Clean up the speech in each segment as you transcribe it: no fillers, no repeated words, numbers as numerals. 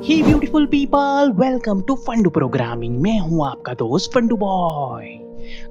Hey beautiful people, welcome to Fundoo programming. मैं हूं आपका दोस्त फंडू बॉय।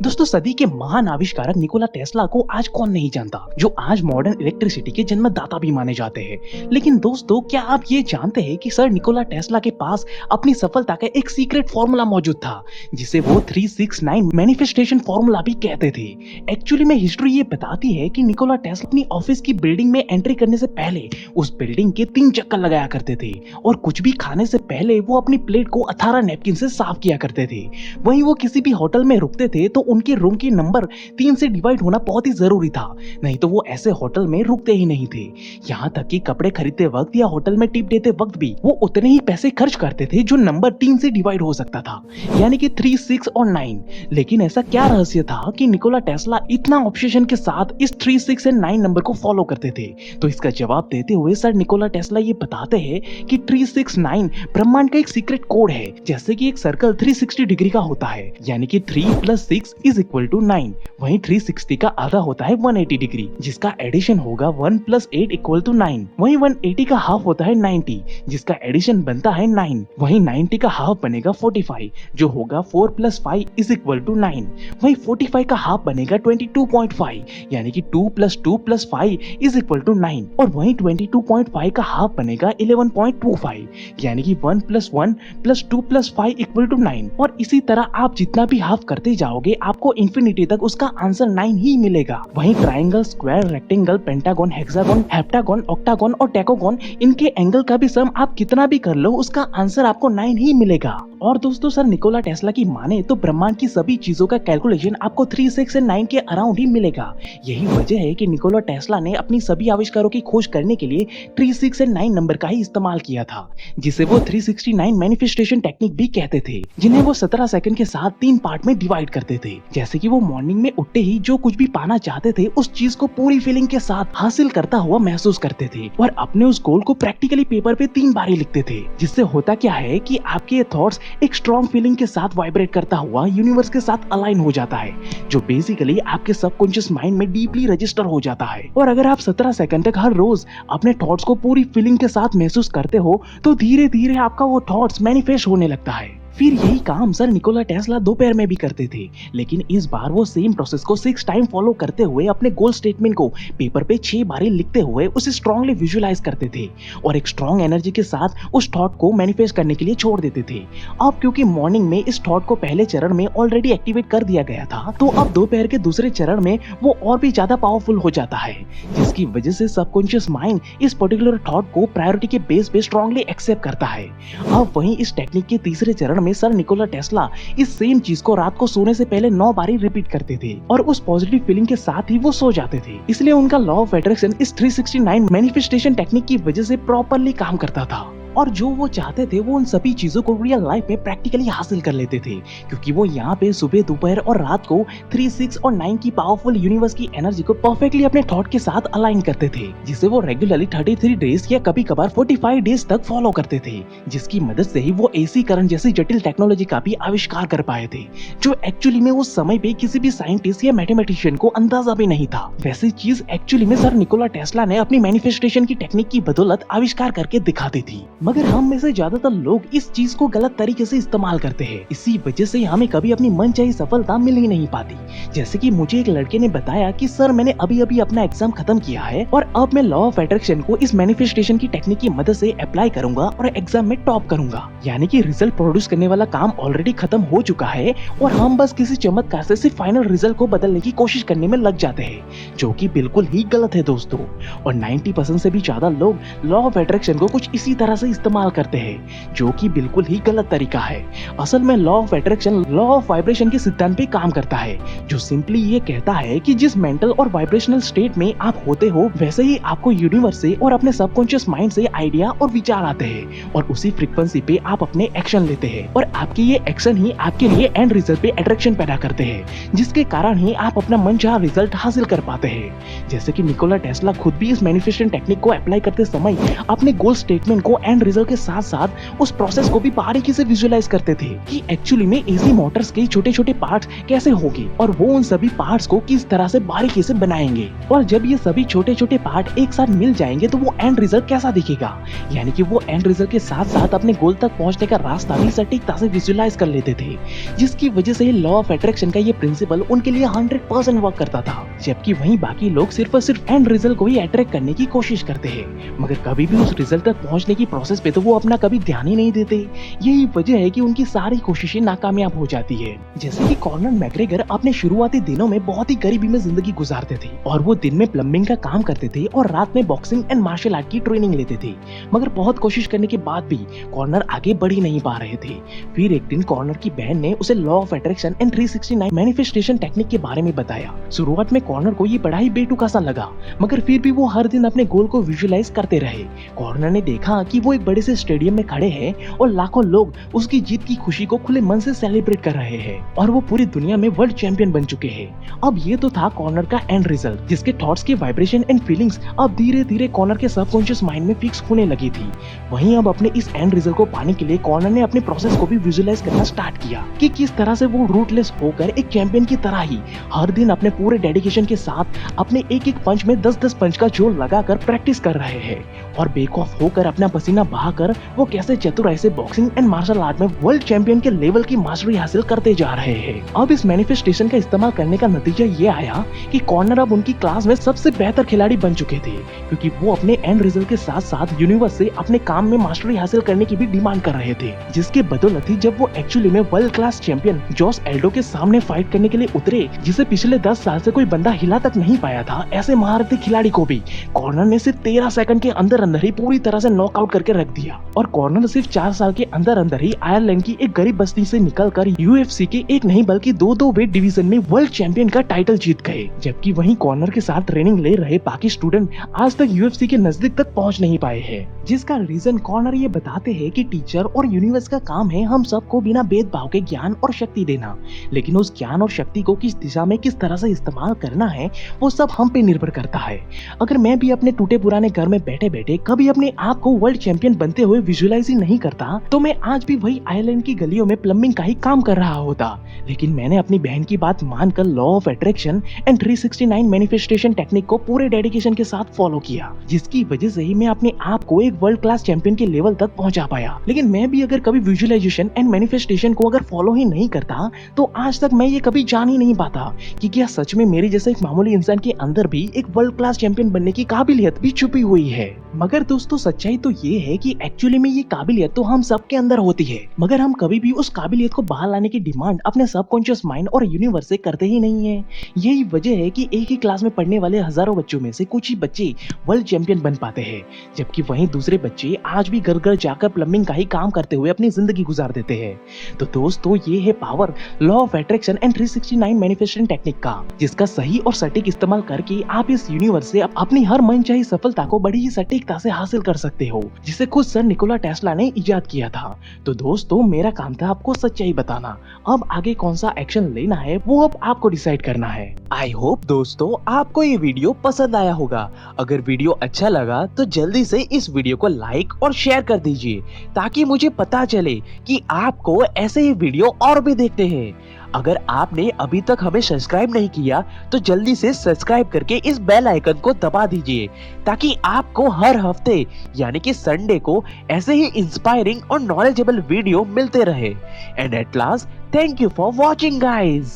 दोस्तों, सदी के महान आविष्कारक निकोला टेस्ला को आज कौन नहीं जानता, जो आज मॉडर्न इलेक्ट्रिसिटी के जन्मदाता भी माने जाते हैं। लेकिन दोस्तों, क्या आप ये जानते हैं कि सर निकोला टेस्ला के पास अपनी सफलता का एक सीक्रेट फॉर्मूला मौजूद था, जिसे वो 369 मैनिफेस्टेशन फॉर्मूला भी कहते थे। एक्चुअली में हिस्ट्री ये बताती है कि निकोला टेस्ला अपनी ऑफिस की बिल्डिंग में एंट्री करने से पहले उस बिल्डिंग के 3 चक्कर लगाया करते थे, और कुछ भी खाने से पहले वो अपनी प्लेट को 18 नैपकिन से साफ किया करते थे। वहीं वो किसी भी होटल में रुकते थे तो उनके रूम की नंबर 3 से डिवाइड होना बहुत ही जरूरी था, नहीं तो वो ऐसे होटल में रुकते ही नहीं थे। यहाँ तक कि कपड़े खरीदते वक्त या होटल में टिप देते वक्त भी वो उतने ही पैसे खर्च करते थे जो नंबर 3 से डिवाइड हो सकता था, यानी कि 3, 6 और 9। लेकिन ऐसा क्या रहस्य था कि निकोला टेस्ला इतना ऑब्सेशन के साथ इस 3, 6 एंड 9 नंबर को फॉलो करते थे? तो इसका जवाब देते हुए सर निकोला टेस्ला ये बताते हैं कि 369 ब्रह्मांड का एक सीक्रेट कोड है। जैसे कि एक सर्कल 360 डिग्री का होता है, यानी कि 3 + 6 = 9। वहीं 360 का आधा होता है 180 डिग्री, जिसका एडिशन होगा 1 + 8 = 9। वहीं 180 का हाफ होता है 90, जिसका एडिशन बनता है 9। वहीं 90 का हाफ बनेगा 45, जो होगा 4 + 5 = 9। वहीं 45 का हाफ बनेगा 22.5, यानी कि 2 + 2 + 5 = 9। और वहीं 22.5 का हाफ बनेगा 11.25, यानी कि 1 + 1 + 2 + 5 = 9। और इसी तरह आप जितना भी हाफ करते जाओगे, आपको इंफिनिटी तक उसका आंसर 9 ही मिलेगा। वहीं triangle, square, rectangle, pentagon, hexagon, heptagon, octagon और टेकोगन, इनके एंगल का भी सम आप कितना भी कर लो, उसका आंसर आपको 9 ही मिलेगा। और दोस्तों, सर निकोला टेस्ला की माने तो ब्रह्मांड की सभी चीजों का कैलकुलेशन आपको 3, 6 और 9 के अराउंड ही मिलेगा। यही वजह है कि निकोला टेस्ला ने अपनी सभी आविष्कारों की खोज करने के लिए 3, 6 और 9 नंबर का ही इस्तेमाल किया था, जिसे वो 369 मैनिफेस्टेशन टेक्निक भी कहते थे, जिन्हें वो 17 सेकंड के साथ 3 पार्ट में डिवाइड करते थे। जैसे कि वो मॉर्निंग में उठते ही जो कुछ भी पाना चाहते थे, उस चीज को पूरी फीलिंग के साथ हासिल करता हुआ महसूस करते थे, और अपने उस गोल को प्रैक्टिकली पेपर पे 3 बार ही लिखते थे। जिससे होता क्या है कि आपके ये थॉट्स एक स्ट्रॉन्ग फीलिंग के साथ वाइब्रेट करता हुआ यूनिवर्स के साथ अलाइन हो जाता है, जो बेसिकली आपके सबकॉन्शियस माइंड में डीपली रजिस्टर हो जाता है। और अगर आप 17 सेकंड तक हर रोज अपने थॉट्स को पूरी फीलिंग के साथ महसूस करते हो, तो धीरे धीरे आपका वो थॉट्स मैनिफेस्ट होने लगता है। फिर यही काम सर निकोला टेस्ला दोपहर में भी करते थे, लेकिन इस बार वो सेम प्रोसेस को 6 टाइम फॉलो करते हुए अपने गोल स्टेटमेंट को पेपर पे 6 बारी लिखते हुए उसे स्ट्रांगली विजुअलाइज करते थे, और एक स्ट्रांग एनर्जी के साथ उस थॉट को मैनिफेस्ट करने के लिए छोड़ देते थे। अब क्योंकि मॉर्निंग में इस थॉट को पहले चरण में ऑलरेडी एक्टिवेट कर दिया गया था, तो अब दोपहर के दूसरे चरण में वो और भी ज्यादा पावरफुल हो जाता है, जिसकी वजह से सबकॉन्शियस माइंड इस पर्टिकुलर थॉट को प्रायोरिटी के बेस पे स्ट्रांगली एक्सेप्ट करता है। अब वहीं इस टेक्निक के तीसरे चरण में सर निकोला टेस्ला इस सेम चीज को रात को सोने से पहले 9 बारी रिपीट करते थे, और उस पॉजिटिव फीलिंग के साथ ही वो सो जाते थे। इसलिए उनका लॉ ऑफ अट्रैक्शन इस 369 मैनिफेस्टेशन टेक्निक की वजह से प्रॉपरली काम करता था, और जो वो चाहते थे वो उन सभी चीजों को रियल लाइफ में प्रैक्टिकली हासिल कर लेते थे, क्योंकि वो यहाँ पे सुबह, दोपहर और रात को 3, 6 और 9 की पावरफुल यूनिवर्स की एनर्जी को परफेक्टली अपने थॉट के साथ अलाइन करते थे, जिसे वो रेगुलरली 33 डेज या कभी कभार 45 डेज तक फॉलो करते थे, जिसकी मदद से ही वो एसी करंट जैसी जटिल टेक्नोलॉजी का भी आविष्कार कर पाए थे, जो एक्चुअली में उस समय पे किसी भी साइंटिस्ट या मैथमेटिशियन को अंदाजा भी नहीं था। वैसी चीज एक्चुअली में सर निकोला टेस्ला ने अपनी मैनिफेस्टेशन की टेक्निक की बदौलत आविष्कार करके दिखा दी थी, मगर हम में से ज्यादातर लोग इस चीज को गलत तरीके से इस्तेमाल करते हैं। इसी वजह से हमें कभी अपनी मनचाही सफलता मिल ही नहीं पाती। जैसे कि मुझे एक लड़के ने बताया कि सर मैंने अभी अभी अपना एग्जाम खत्म किया है, और अब मैं लॉ ऑफ अट्रैक्शन को इस मैनिफेस्टेशन की टेक्निक की मदद से अप्लाई करूंगा और एग्जाम में टॉप करूंगा। यानी कि रिजल्ट प्रोड्यूस करने वाला काम ऑलरेडी खत्म हो चुका है, और हम बस किसी चमत्कार से सिर्फ फाइनल रिजल्ट को बदलने की कोशिश करने में लग जाते हैं, जो कि बिल्कुल ही गलत है दोस्तों। और 90% से भी ज्यादा लोग लॉ ऑफ अट्रैक्शन को कुछ इसी तरह से इस्तेमाल करते हैं, जो कि बिल्कुल ही गलत तरीका है। असल में law of attraction law of vibration के सिद्धांत पे काम करता है, जो सिंपली ये कहता है कि जिस मेंटल और वाइब्रेशनल स्टेट में आप होते हो, वैसे ही आपको यूनिवर्स से और अपने सबकॉन्शियस माइंड से आइडिया और विचार आते हैं, और उसी फ्रीक्वेंसी पे आप अपने एक्शन लेते हैं, और आपके ये एक्शन ही आपके लिए एंड रिजल्ट पे अट्रैक्शन पैदा करते हैं, जिसके कारण ही आप अपना मनचाहा रिजल्ट हासिल कर पाते हैं। जैसे कि निकोला टेस्ला खुद भी इस मैनिफेस्टेशन टेक्निक को अप्लाई करते समय अपने गोल स्टेटमेंट को एंड रिजल्ट के साथ साथ उस प्रोसेस को भी बारीकी से विजुअलाइज करते थे कि एक्चुअली में एसी मोटर्स के छोटे-छोटे पार्ट्स कैसे होंगे और वो उन सभी पार्ट्स को किस तरह से बारीकी से बनाएंगे और जब ये सभी छोटे-छोटे पार्ट एक साथ मिल जाएंगे तो वो एंड रिजल्ट कैसा दिखेगा। यानी कि वो एंड रिजल्ट के साथ साथ अपने गोल तक पहुंचने का रास्ता भी सटीकता से विजुअलाइज कर लेते थे, जिसकी वजह से लॉ ऑफ अट्रैक्शन का ये प्रिंसिपल उनके लिए 100% वर्क करता था। जबकि वहीं बाकी लोग सिर्फ और सिर्फ एंड रिजल्ट को ही अट्रैक्ट करने की कोशिश करते हैं, मगर कभी भी उस रिजल्ट तक पहुंचने की प्रोसेस पे तो वो अपना कभी ध्यान ही नहीं देते। यही वजह है कि उनकी सारी कोशिशें नाकामयाब हो जाती है। जैसे कि कॉनर मैग्रेगर अपने शुरुआती दिनों में बहुत ही गरीबी में जिंदगी गुजारते थे और वो दिन में प्लम्बिंग का काम करते थे और रात में बॉक्सिंग एंड मार्शल आर्ट की ट्रेनिंग लेते थे, मगर बहुत कोशिश करने के बाद भी कॉर्नर आगे बढ़ ही नहीं पा रहे थे। फिर एक दिन कॉर्नर की बहन ने उसे law of attraction and 369 manifestation technique के बारे में बताया। शुरुआत में कॉर्नर को ये बड़ा ही बेतुका सा लगा, मगर फिर भी वो हर दिन अपने गोल को विजुअलाइज करते रहे। कॉर्नर ने देखा कि वो एक बड़े से स्टेडियम में खड़े हैं और लाखों लोग उसकी जीत की खुशी को खुले मन से सेलिब्रेट कर रहे हैं और वो पूरी दुनिया में वर्ल्ड चैंपियन बन चुके हैं। अब ये तो था कॉर्नर का एंड रिजल्ट, जिसके थॉट्स के वाइब्रेशन एंड फीलिंग्स अब धीरे धीरे कॉर्नर के सबकॉन्शियस माइंड में फिक्स होने लगी थी। वहीं अब अपने इस एंड रिजल्ट को पाने के लिए कॉर्नर ने अपने प्रोसेस को भी विजुअलाइज करना स्टार्ट किया कि किस तरह से वो रूटलेस होकर एक चैंपियन की तरह ही हर दिन अपने पूरे डेडिकेशन के साथ अपने एक एक पंच में 10-10 पंच का जोर लगाकर प्रैक्टिस कर रहे हैं और बेक ऑफ होकर अपना पसीना बहाकर वो कैसे चतुराई से बॉक्सिंग एंड मार्शल आर्ट में वर्ल्ड चैंपियन के लेवल की मास्टरी हासिल करते जा रहे हैं। अब इस मैनिफेस्टेशन का इस्तेमाल करने का नतीजा ये आया कि कॉर्नर अब उनकी क्लास में सबसे बेहतर खिलाड़ी बन चुके थे, क्योंकि वो अपने एंड रिजल्ट के साथ साथ यूनिवर्स से अपने काम में मास्टरी हासिल करने की भी डिमांड कर रहे थे, जिसके बदौलत ही जब वो एक्चुअली में world class champion Jose Aldo के सामने फाइट करने के लिए उतरे, जिसे पिछले 10 साल से कोई बंदा हिला तक नहीं पाया था, ऐसे महारथी खिलाड़ी को भी कॉर्नर ने सिर्फ 13 सेकंड के अंदर अंदर ही पूरी तरह से नॉकआउट करके रख दिया। और कॉर्नर सिर्फ 4 साल के अंदर अंदर ही आयरलैंड की एक गरीब बस्ती से निकलकर यूएफसी के एक नहीं बल्कि दो वेट डिवीजन में वर्ल्ड चैंपियन का टाइटल जीत गए। जबकि वहीं कॉर्नर के साथ ट्रेनिंग ले रहे बाकी स्टूडेंट आज तक यूएफसी के नजदीक तक पहुंच नहीं पाए हैं, जिसका रीजन कॉर्नर ये बताते हैं कि टीचर और यूनिवर्स का काम है हम सबको बिना भेदभाव के ज्ञान और शक्ति देना, लेकिन उस ज्ञान और शक्ति को किस दिशा में किस तरह से इस्तेमाल करना है वो सब हम पे निर्भर करता है। अगर मैं भी अपने टूटे पुराने घर में बैठे बैठे कभी अपने आप को वर्ल्ड चैंपियन बनते हुए विजुअलाइज ही नहीं करता तो मैं आज भी वही आयरलैंड की गलियों में प्लम्बिंग का ही काम कर रहा होता। लेकिन मैंने अपनी बहन की बात मानकर law of attraction and 369 manifestation technique को पूरे डेडिकेशन के साथ फॉलो किया, जिसकी वजह से ही मैं अपने आप को एक वर्ल्ड क्लास चैंपियन के लेवल तक पहुंचा पाया। लेकिन मैं भी अगर कभी विजुअलाइजेशन एंड मैनिफेस्टेशन को अगर फॉलो ही नहीं करता तो आज तक मैं ये कभी जान ही नहीं पाता कि क्या सच में मेरी जैसे एक मामूली इंसान के अंदर भी एक वर्ल्ड क्लास चैंपियन बनने की काबिलियत भी छुपी हुई है। मगर दोस्तों सच्चाई तो ये है कि एक्चुअली में ये काबिलियत तो हम सबके अंदर होती है, मगर हम कभी भी उस काबिलियत को बाहर लाने की डिमांड अपने सबकॉन्शियस माइंड और यूनिवर्स से करते ही नहीं है। यही वजह है कि एक ही क्लास में पढ़ने वाले हजारों बच्चों में से कुछ ही बच्चे वर्ल्ड चैंपियन बन पाते हैं, जबकि वहीं दूसरे बच्चे आज भी घर घर जाकर प्लम्बिंग का ही काम करते हुए अपनी जिंदगी गुजार देते हैं। तो दोस्तों ये है power law of attraction and 369 manifestation technique का, जिसका सही और सटीक इस्तेमाल करके आप इस यूनिवर्स से अपनी हर मनचाही सफलता को बड़ी ही सटीकता से हासिल कर सकते हो, जिसे खुद सर निकोला टेस्ला ने इजाद किया था। तो दोस्तों मेरा काम था आपको सच्चाई बताना, अब आगे कौन सा एक्शन लेना है वो अब आपको डिसाइड करना है। आई होप दोस्तों आपको ये वीडियो पसंद आया होगा। अगर वीडियो अच्छा लगा तो जल्दी से इस वीडियो को लाइक और शेयर कर दीजिए, ताकि मुझे पता चले कि आपको ऐसे ही वीडियो और भी देखते हैं। अगर आपने अभी तक हमें सब्सक्राइब नहीं किया तो जल्दी से सब्सक्राइब करके इस बेल आइकन को दबा दीजिए, ताकि आपको हर हफ्ते यानी कि संडे को ऐसे ही इंस्पायरिंग और नॉलेजेबल वीडियो मिलते रहे। And at last thank you for watching guys.